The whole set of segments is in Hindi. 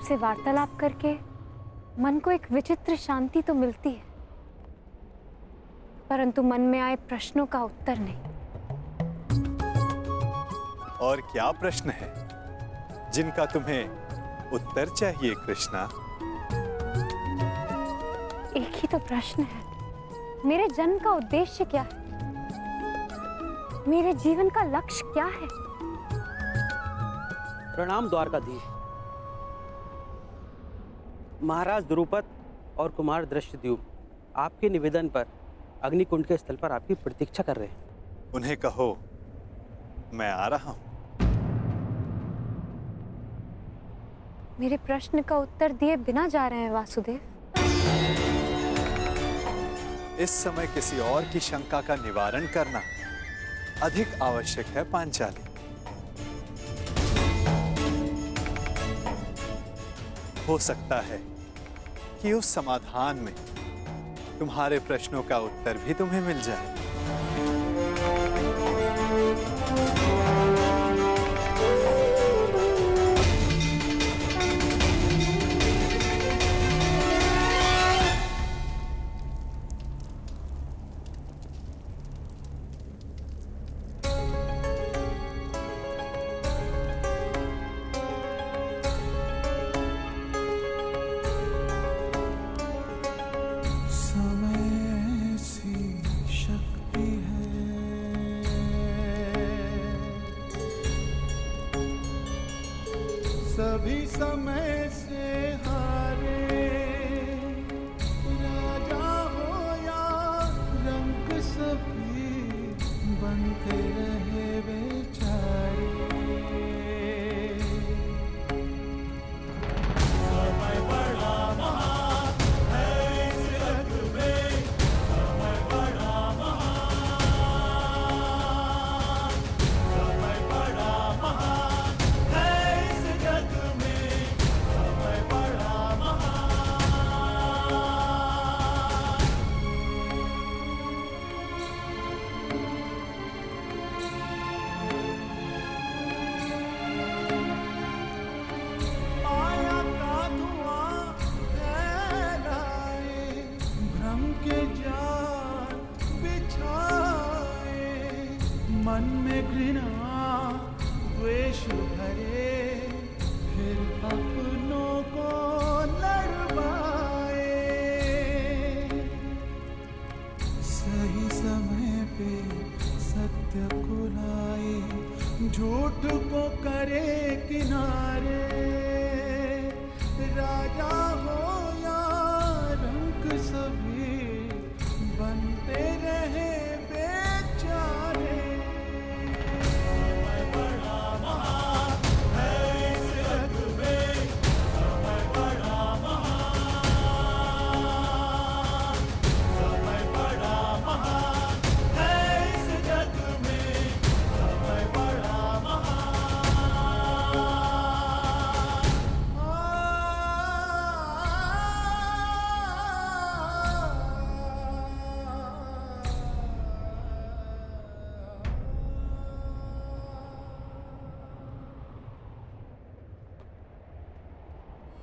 आपसे वार्तालाप करके मन को एक विचित्र शांति तो मिलती है, परंतु मन में आए प्रश्नों का उत्तर नहीं। और क्या प्रश्न है जिनका तुम्हें उत्तर चाहिए कृष्णा? एक ही तो प्रश्न है, मेरे जन्म का उद्देश्य क्या है? मेरे जीवन का लक्ष्य क्या है? प्रणाम द्वारकाधीश। महाराज द्रुपद और कुमार दृष्टद्युम्न आपके निवेदन पर अग्निकुंड के स्थल पर आपकी प्रतीक्षा कर रहे हैं। उन्हें कहो मैं आ रहा हूं। मेरे प्रश्न का उत्तर दिए बिना जा रहे हैं वासुदेव। इस समय किसी और की शंका का निवारण करना अधिक आवश्यक है पांचाली। हो सकता है कि उस समाधान में तुम्हारे प्रश्नों का उत्तर भी तुम्हें मिल जाए। सभी समय से हारे, राजा हो या रंक सभी बनते रहे बेचारे। समय बड़ा महान है इस जग में, समय बड़ा महान, समय बड़ा महान है इस जग में, समय बड़ा महान। माया का धुआं फैलाए, भ्रम के जाल बिछाए, मन में घृणा द्वेष भरे, फिर अपनों को लड़वाए। सही समय पे सत्य को लाए, झूठ को करे किनारे, राजा हो या रंक सभी बनते रहे बेचारे। समय बड़ा महान है इस जग में, समय बड़ा महान, समय बड़ा महान है इस जग में, समय बड़ा महान।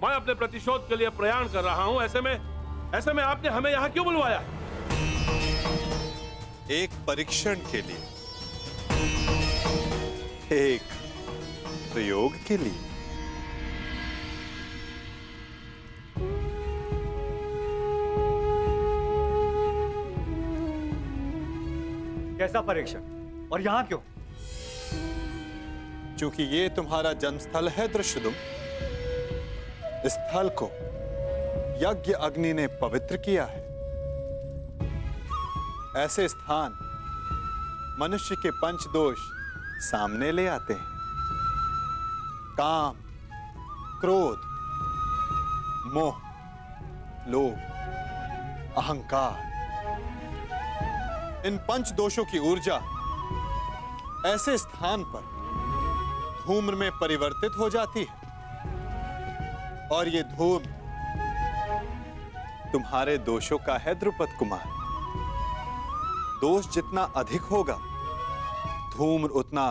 मैं अपने प्रतिशोध के लिए प्रयाण कर रहा हूं। ऐसे में आपने हमें यहां क्यों बुलवाया? एक परीक्षण के लिए, एक प्रयोग के लिए। कैसा परीक्षण और यहां क्यों? क्योंकि ये तुम्हारा जन्मस्थल है दृष्टद्युम्न। इस स्थल को यज्ञ अग्नि ने पवित्र किया है। ऐसे स्थान मनुष्य के पंच दोष सामने ले आते हैं। काम, क्रोध, मोह, लोभ, अहंकार, इन पंच दोषों की ऊर्जा ऐसे स्थान पर धूम्र में परिवर्तित हो जाती है, और ये धूम्र तुम्हारे दोषों का है द्रुपद कुमार। दोष जितना अधिक होगा, धूम्र उतना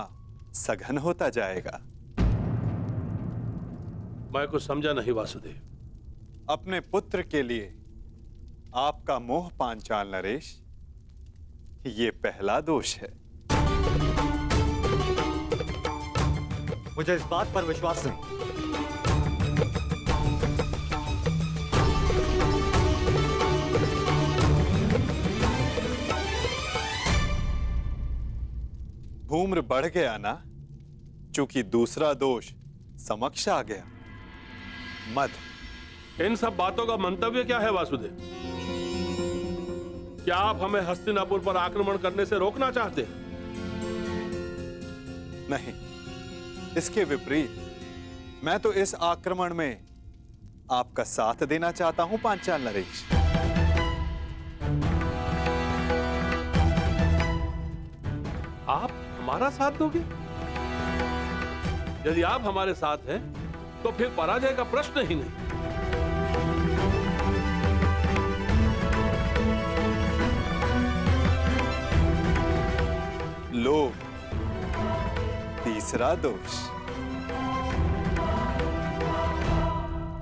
सघन होता जाएगा। मैं कुछ समझा नहीं वासुदेव। अपने पुत्र के लिए आपका मोह पांचाल नरेश, ये पहला दोष है। मुझे इस बात पर विश्वास नहीं। धूम्र बढ़ गया ना, चूंकि दूसरा दोष समक्ष आ गया, मद। इन सब बातों का मंतव्य क्या है वासुदेव? क्या आप हमें हस्तिनापुर पर आक्रमण करने से रोकना चाहते हैं? नहीं, इसके विपरीत, मैं तो इस आक्रमण में आपका साथ देना चाहता हूं पांचाल नरेश। आप हमारा साथ दोगे? यदि आप हमारे साथ हैं, तो फिर पराजय का प्रश्न ही नहीं। लोभ, तीसरा दोष।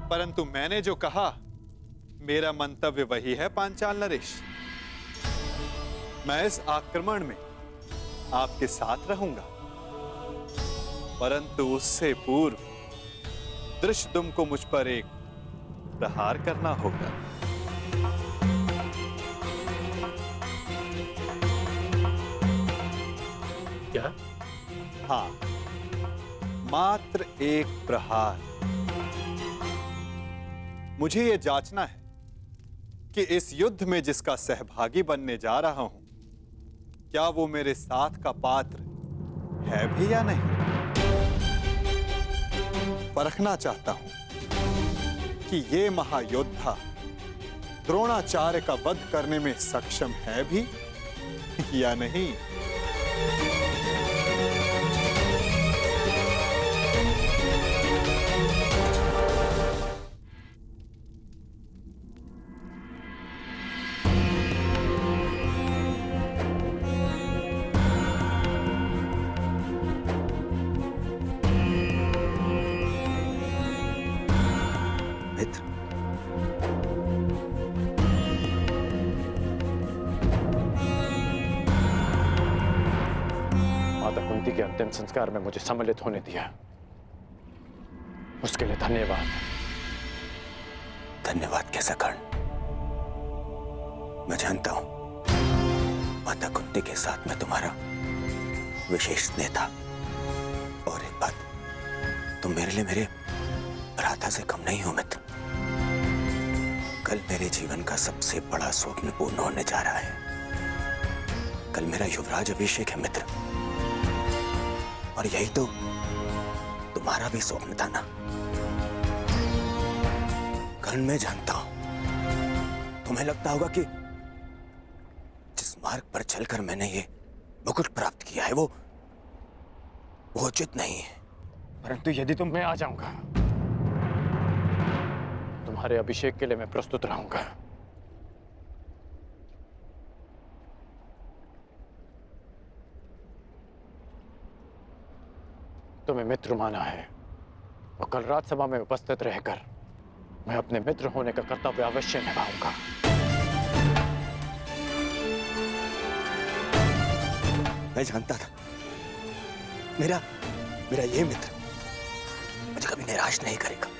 परंतु मैंने जो कहा, मेरा मंतव्य वही है पांचाल नरेश। मैं इस आक्रमण में आपके साथ रहूंगा, परंतु उससे पूर्व धृष्टद्युम्न को मुझ पर एक प्रहार करना होगा। क्या? हाँ, मात्र एक प्रहार। मुझे यह जांचना है कि इस युद्ध में जिसका सहभागी बनने जा रहा हूं, क्या वो मेरे साथ का पात्र है भी या नहीं। परखना चाहता हूं कि ये महायोद्धा द्रोणाचार्य का वध करने में सक्षम है भी या नहीं। मित्र, माता कुंती के अंतिम संस्कार में मुझे सम्मिलित होने दिया, उसके लिए धन्यवाद। धन्यवाद कैसा कर्ण? मैं जानता हूं माता कुंती के साथ में तुम्हारा विशेष स्नेह था। और एक बात, तुम मेरे लिए मेरे भ्राता से कम नहीं हो मित्र। कल मेरे जीवन का सबसे बड़ा स्वप्न पूर्ण होने जा रहा है। कल मेरा युवराज अभिषेक है मित्र, और यही तो तुम्हारा भी स्वप्न था ना। कर्ण, मैं जानता हूं तुम्हें लगता होगा कि जिस मार्ग पर चलकर मैंने ये मुकुट प्राप्त किया है वो उचित नहीं है। परंतु यदि तुम, मैं आ जाऊंगा। तुम्हारे अभिषेक के लिए मैं प्रस्तुत रहूंगा। तुम्हें मित्र माना है, और कल राजसभा में उपस्थित रहकर मैं अपने मित्र होने का कर्तव्य अवश्य निभाऊंगा। मैं जानता था मेरा ये मित्र मुझे कभी निराश नहीं करेगा।